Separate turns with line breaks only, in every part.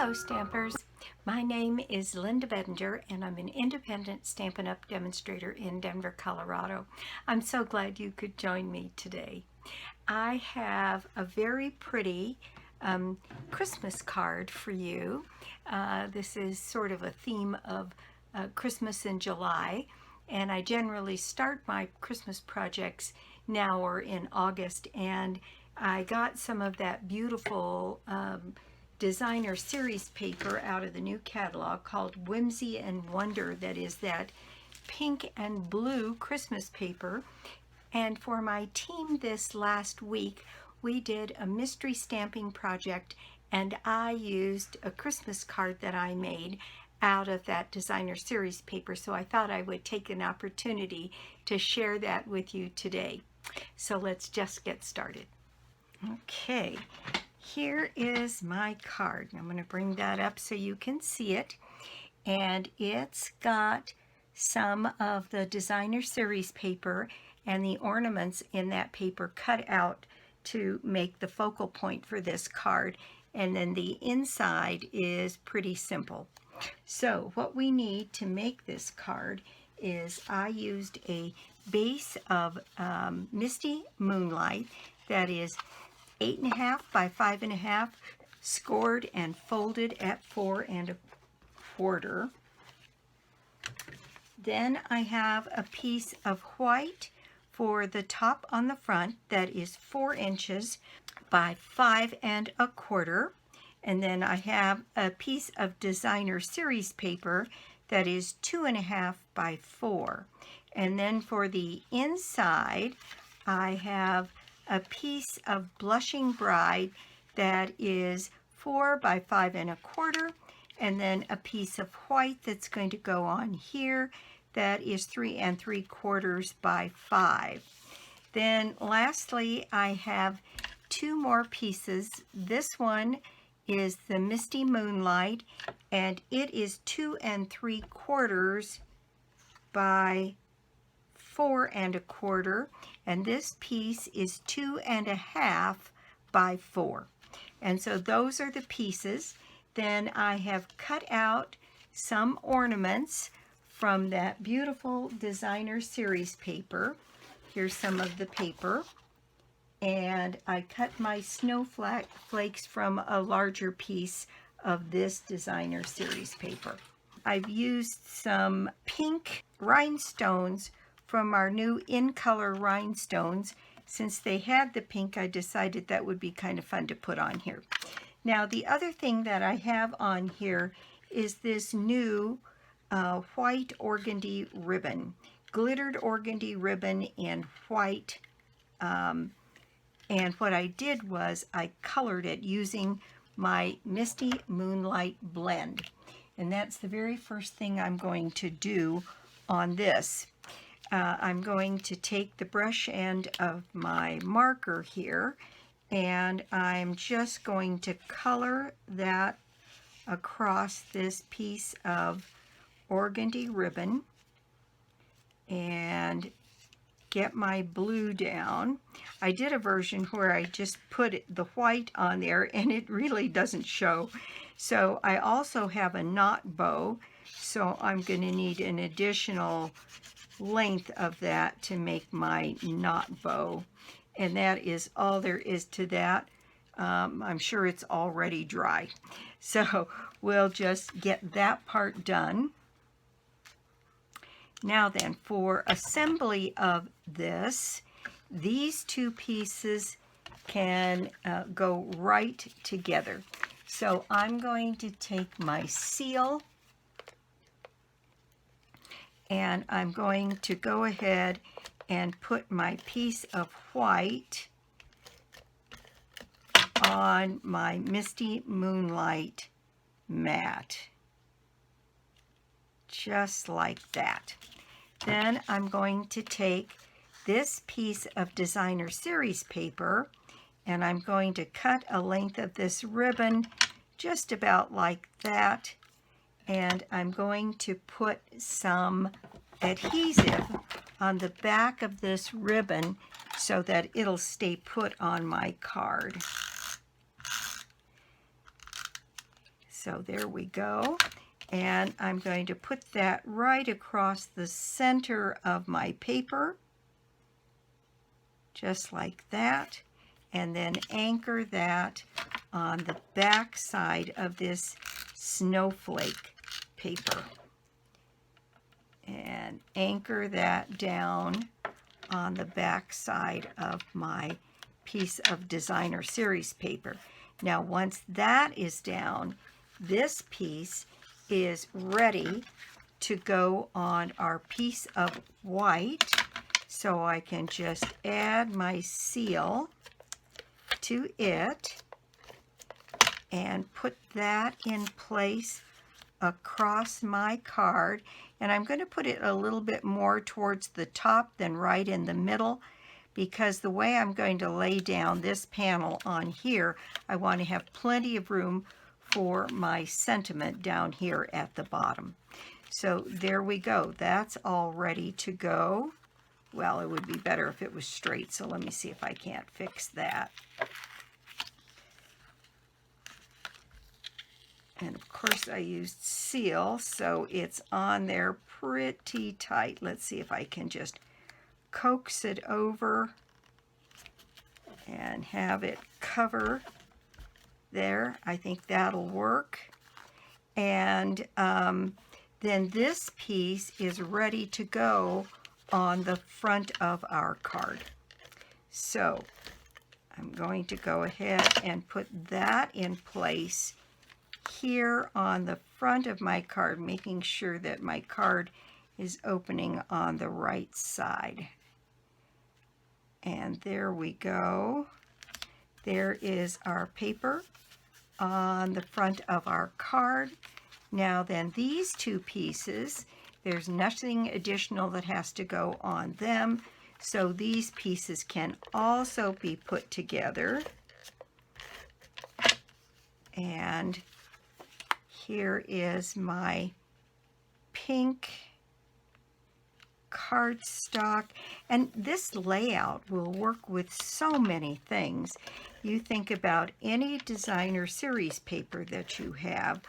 Hello Stampers, my name is Linda Bedinger and I'm an independent Stampin' Up! Demonstrator in Denver, Colorado. I'm so glad you could join me today. I have a very pretty Christmas card for you. This is sort of a theme of Christmas in July, and I generally start my Christmas projects now or in August, and I got some of that beautiful designer series paper out of the new catalog called Whimsey and Wonder, that is that pink and blue Christmas paper. And for my team this last week, we did a mystery stamping project, and I used a Christmas card that I made out of that designer series paper, so I thought I would take an opportunity to share that with you today. So let's just get started. Okay, here is my card. I'm going to bring that up so you can see it, and it's got some of the designer series paper and the ornaments in that paper cut out to make the focal point for this card, and then the inside is pretty simple. So what we need to make this card is I used a base of Misty Moonlight that is 8.5 by 5.5, scored and folded at 4 1/4. Then I have a piece of white for the top on the front that is 4 inches by 5 1/4. And then I have a piece of designer series paper that is 2.5 by 4. And then for the inside, I have a piece of Blushing Bride that is 4 by 5 1/4, and then a piece of white that's going to go on here that is 3 3/4 by 5. Then lastly, I have 2 more pieces. This one is the Misty Moonlight, and it is 2 3/4 by 4 1/4, and this piece is 2 1/2 by 4. And so those are the pieces. Then I have cut out some ornaments from that beautiful designer series paper. Here's some of the paper. And I cut my snowflakes from a larger piece of this designer series paper. I've used some pink rhinestones from our new In Color rhinestones. Since they had the pink, I decided that would be kind of fun to put on here. Now the other thing that I have on here is this new white organdy ribbon, glittered organdy ribbon in white. And what I did was I colored it using my Misty Moonlight blend. And that's the very first thing I'm going to do on this. I'm going to take the brush end of my marker here, and I'm just going to color that across this piece of organdy ribbon and get my blue down. I did a version where I just put the white on there and it really doesn't show. So I also have a knot bow, so I'm going to need an additional length of that to make my knot bow. And that is all there is to that. I'm sure it's already dry. So we'll just get that part done. Now then, for assembly of this, these 2 pieces can go right together. So I'm going to take my seal and I'm going to go ahead and put my piece of white on my Misty Moonlight mat. Just like that. Then I'm going to take this piece of designer series paper and I'm going to cut a length of this ribbon just about like that, and I'm going to put some adhesive on the back of this ribbon so that it'll stay put on my card. So there we go. And I'm going to put that right across the center of my paper, just like that, and then anchor that on the back side of this snowflake paper. And anchor that down on the back side of my piece of designer series paper. Now once that is down, this piece is ready to go on our piece of white. So I can just add my seal to it and put that in place across my card. And I'm going to put it a little bit more towards the top than right in the middle, because the way I'm going to lay down this panel on here, I want to have plenty of room for my sentiment down here at the bottom. So there we go. That's all ready to go. Well, it would be better if it was straight, so let me see if I can't fix that. And of course I used seal, so it's on there pretty tight. Let's see if I can just coax it over and have it cover there. I think that'll work. And then this piece is ready to go on the front of our card. So I'm going to go ahead and put that in place here on the front of my card, making sure that my card is opening on the right side. And there we go. There is our paper on the front of our card. Now then, these two pieces, there's nothing additional that has to go on them, so these pieces can also be put together. And here is my pink cardstock, and this layout will work with so many things. You think about any designer series paper that you have,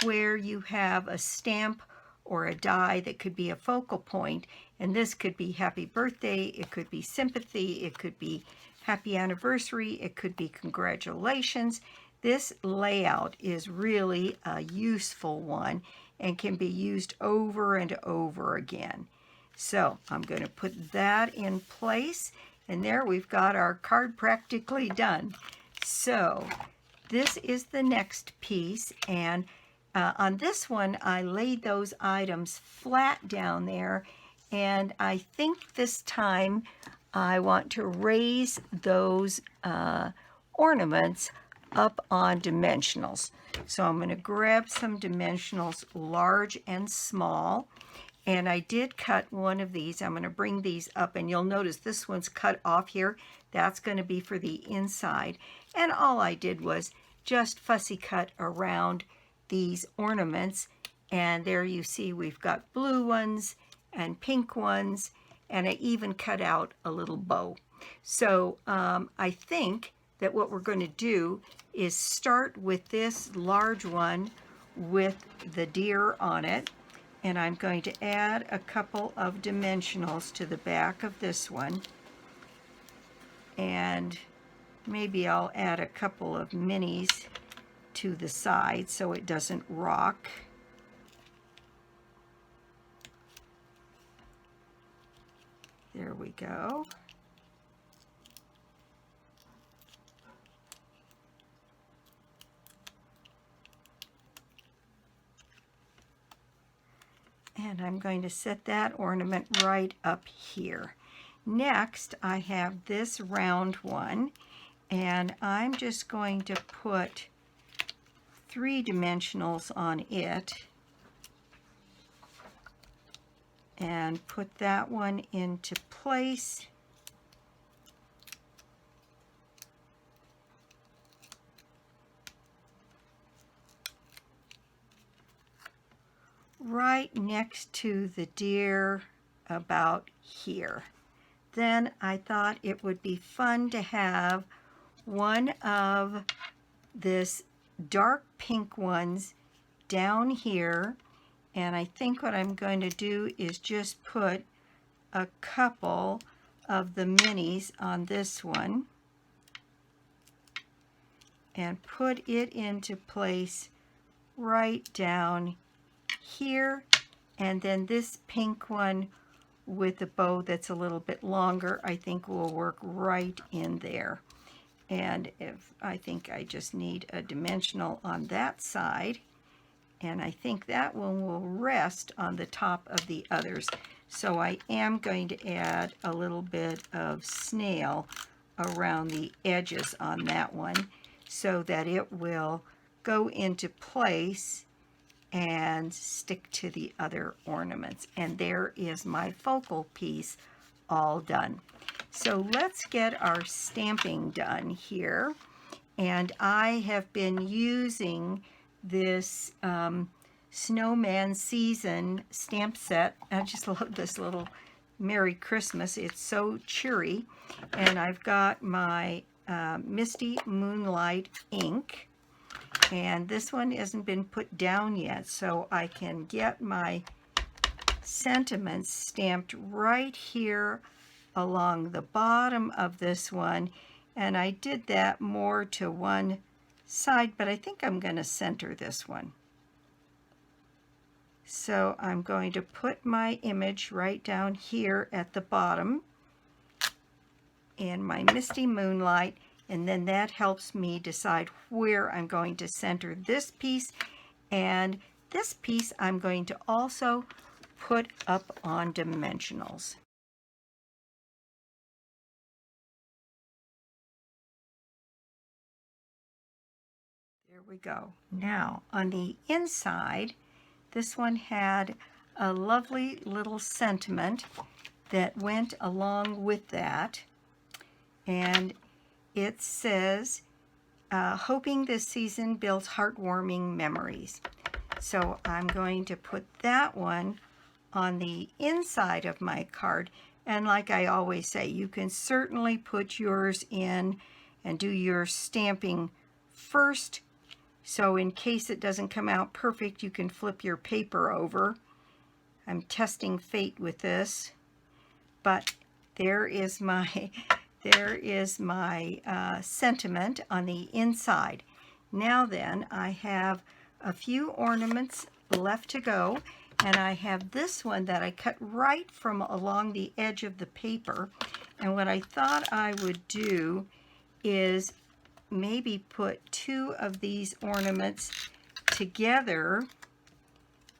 where you have a stamp or a die that could be a focal point, and this could be happy birthday, it could be sympathy, it could be happy anniversary, it could be congratulations. This layout is really a useful one and can be used over and over again. So I'm going to put that in place, and there we've got our card practically done. So this is the next piece, and on this one I laid those items flat down there, and I think this time I want to raise those ornaments up on dimensionals. So I'm going to grab some dimensionals, large and small, and I did cut one of these. I'm going to bring these up, and you'll notice this one's cut off here. That's going to be for the inside. And all I did was just fussy cut around these ornaments, and there you see we've got blue ones and pink ones, and I even cut out a little bow. So I think that what we're going to do is start with this large one with the deer on it, and I'm going to add a couple of dimensionals to the back of this one, and maybe I'll add a couple of minis to the side so it doesn't rock. There we go. And I'm going to set that ornament right up here. Next, I have this round one, and I'm just going to put 3 dimensionals on it and put that one into place. Right next to the deer about here. Then I thought it would be fun to have one of this dark pink ones down here, and I think what I'm going to do is just put a couple of the minis on this one and put it into place right down here, and then this pink one with a bow that's a little bit longer I think will work right in there. And if I think I just need a dimensional on that side, and I think that one will rest on the top of the others. So I am going to add a little bit of snail around the edges on that one so that it will go into place and stick to the other ornaments. And there is my focal piece all done. So let's get our stamping done here. And I have been using this Snowman Season stamp set. I just love this little Merry Christmas. It's so cheery. And I've got my Misty Moonlight ink. And this one hasn't been put down yet, so I can get my sentiments stamped right here along the bottom of this one. And I did that more to one side, but I think I'm going to center this one. So I'm going to put my image right down here at the bottom in my Misty Moonlight, and then that helps me decide where I'm going to center this piece. And this piece I'm going to also put up on dimensionals. There we go. Now on the inside, this one had a lovely little sentiment that went along with that, and it says, hoping this season builds heartwarming memories. So I'm going to put that one on the inside of my card. And like I always say, you can certainly put yours in and do your stamping first. So in case it doesn't come out perfect, you can flip your paper over. I'm testing fate with this. But there is my sentiment on the inside. Now then, I have a few ornaments left to go, and I have this one that I cut right from along the edge of the paper. And what I thought I would do is maybe put two of these ornaments together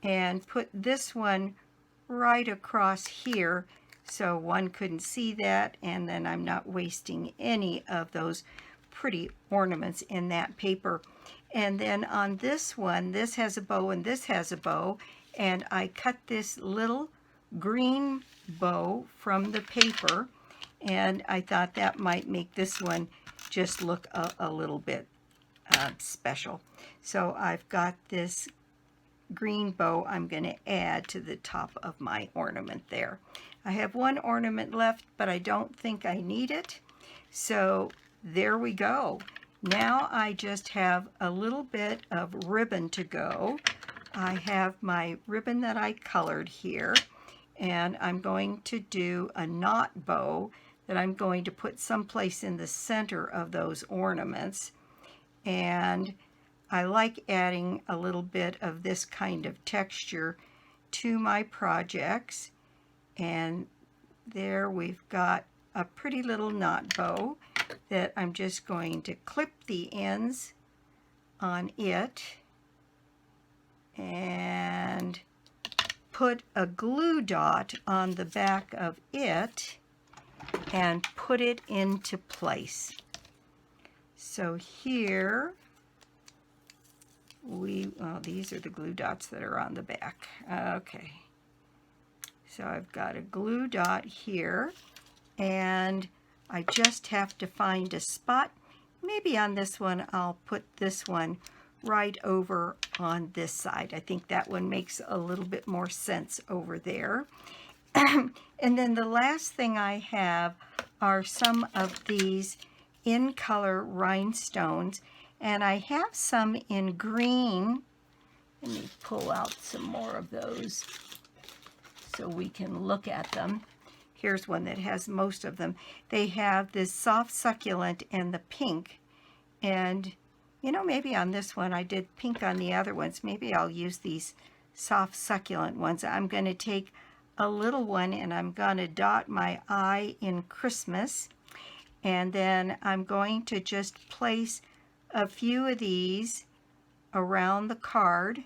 and put this one right across here so one couldn't see that, and then I'm not wasting any of those pretty ornaments in that paper. And then on this one, this has a bow and this has a bow, and I cut this little green bow from the paper, and I thought that might make this one just look a little bit special. So I've got this green bow I'm going to add to the top of my ornament there. I have one ornament left, but I don't think I need it. So there we go. Now I just have a little bit of ribbon to go. I have my ribbon that I colored here, and I'm going to do a knot bow that I'm going to put someplace in the center of those ornaments. And I like adding a little bit of this kind of texture to my projects. And there we've got a pretty little knot bow that I'm just going to clip the ends on it and put a glue dot on the back of it and put it into place. So here these are the glue dots that are on the back. Okay. So I've got a glue dot here, and I just have to find a spot. Maybe on this one, I'll put this one right over on this side. I think that one makes a little bit more sense over there. And then the last thing I have are some of these in color rhinestones, and I have some in green Let me pull out some more of those so we can look at them. Here's one that has most of them. They have this soft succulent and the pink. And, you know, maybe on this one, I did pink on the other ones. Maybe I'll use these soft succulent ones. I'm going to take a little one and I'm going to dot my eye in Christmas. And then I'm going to just place a few of these around the card.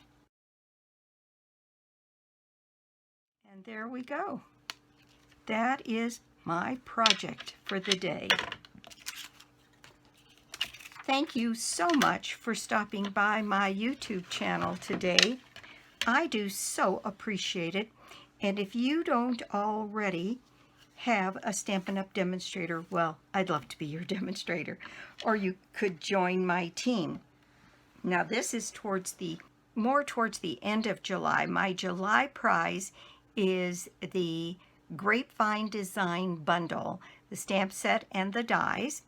And there we go. That is my project for the day. Thank you so much for stopping by my YouTube channel today. I do so appreciate it. And if you don't already have a Stampin' Up! Demonstrator, well, I'd love to be your demonstrator. Or you could join my team. Now this is more towards the end of July. My July prize is the Grapevine Design Bundle, the stamp set and the dies.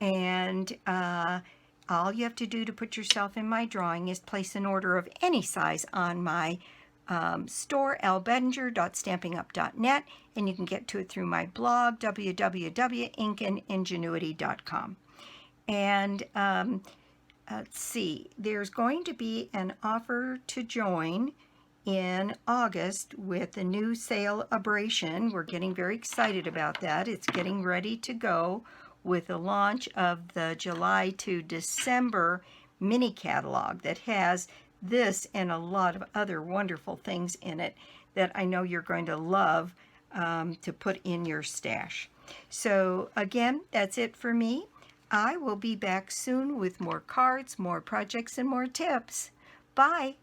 And all you have to do to put yourself in my drawing is place an order of any size on my store, lbedinger.stampingup.net, and you can get to it through my blog, www.ingenuity.com. And let's see, there's going to be an offer to join in August with the new celebration. We're getting very excited about that. It's getting ready to go with the launch of the July to December mini catalog that has this and a lot of other wonderful things in it that I know you're going to love to put in your stash. So again, that's it for me. I will be back soon with more cards, more projects, and more tips. Bye.